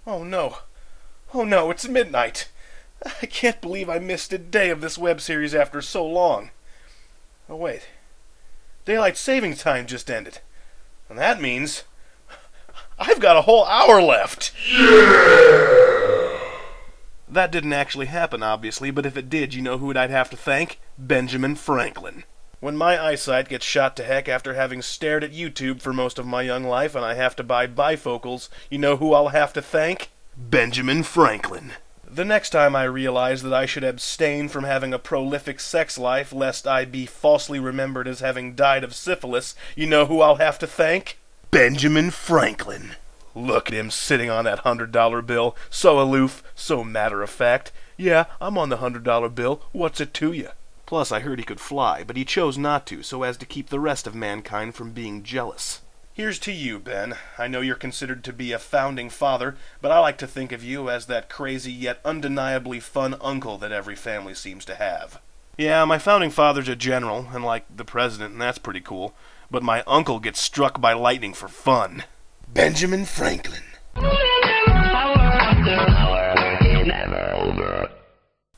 Oh no. Oh no, it's midnight. I can't believe I missed a day of this web series after so long. Oh wait. Daylight saving time just ended. And that means I've got a whole hour left. That didn't actually happen, obviously, but if it did, you know who I'd have to thank? Benjamin Franklin. When my eyesight gets shot to heck after having stared at YouTube for most of my young life and I have to buy bifocals, you know who I'll have to thank? Benjamin Franklin. The next time I realize that I should abstain from having a prolific sex life lest I be falsely remembered as having died of syphilis, you know who I'll have to thank? Benjamin Franklin. Look at him sitting on that $100 bill, so aloof, so matter-of-fact. Yeah, I'm on the $100 bill, what's it to you? Plus, I heard he could fly, but he chose not to, so as to keep the rest of mankind from being jealous. Here's to you, Ben. I know you're considered to be a founding father, but I like to think of you as that crazy yet undeniably fun uncle that every family seems to have. Yeah, my founding father's a general, and like the president, and that's pretty cool, but my uncle gets struck by lightning for fun. Benjamin Franklin.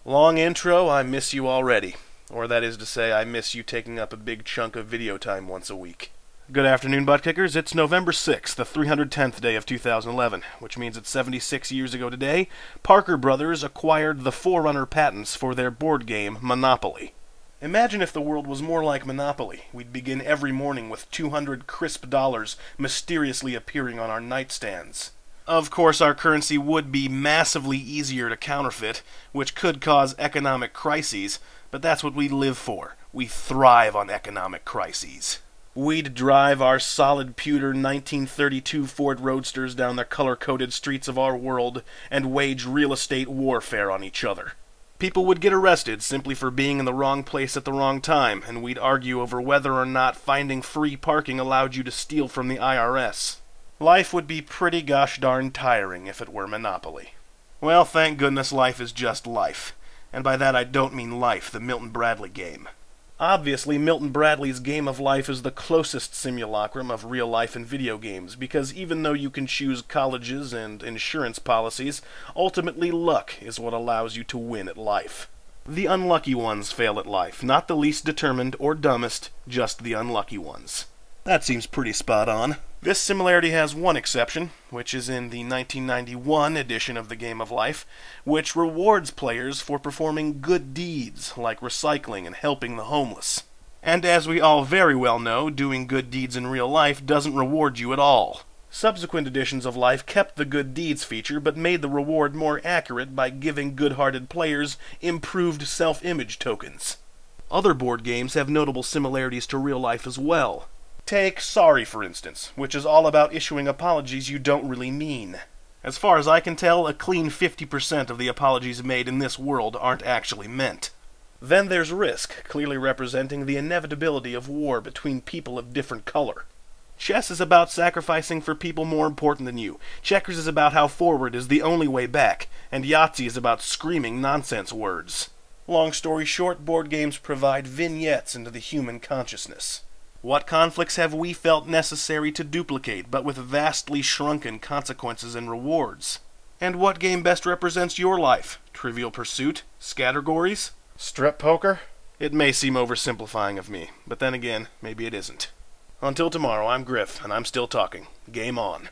Long intro, I miss you already. Or that is to say, I miss you taking up a big chunk of video time once a week. Good afternoon, butt kickers. It's November 6th, the 310th day of 2011, which means that 76 years ago today, Parker Brothers acquired the Forerunner patents for their board game, Monopoly. Imagine if the world was more like Monopoly. We'd begin every morning with 200 crisp dollars mysteriously appearing on our nightstands. Of course, our currency would be massively easier to counterfeit, which could cause economic crises, but that's what we live for. We thrive on economic crises. We'd drive our solid pewter 1932 Ford Roadsters down the color-coded streets of our world and wage real estate warfare on each other. People would get arrested simply for being in the wrong place at the wrong time, and we'd argue over whether or not finding free parking allowed you to steal from the IRS. Life would be pretty gosh darn tiring if it were Monopoly. Well, thank goodness life is just life. And by that I don't mean Life, the Milton Bradley game. Obviously, Milton Bradley's game of life is the closest simulacrum of real life in video games, because even though you can choose colleges and insurance policies, ultimately luck is what allows you to win at life. The unlucky ones fail at life, not the least determined or dumbest, just the unlucky ones. That seems pretty spot on. This similarity has one exception, which is in the 1991 edition of the Game of Life, which rewards players for performing good deeds, like recycling and helping the homeless. And as we all very well know, doing good deeds in real life doesn't reward you at all. Subsequent editions of Life kept the good deeds feature, but made the reward more accurate by giving good-hearted players improved self-image tokens. Other board games have notable similarities to real life as well. Take Sorry, for instance, which is all about issuing apologies you don't really mean. As far as I can tell, a clean 50% of the apologies made in this world aren't actually meant. Then there's Risk, clearly representing the inevitability of war between people of different color. Chess is about sacrificing for people more important than you. Checkers is about how forward is the only way back, and Yahtzee is about screaming nonsense words. Long story short, board games provide vignettes into the human consciousness. What conflicts have we felt necessary to duplicate, but with vastly shrunken consequences and rewards? And what game best represents your life? Trivial Pursuit? Scattergories? Strip poker? It may seem oversimplifying of me, but then again, maybe it isn't. Until tomorrow, I'm Griff, and I'm still talking. Game on.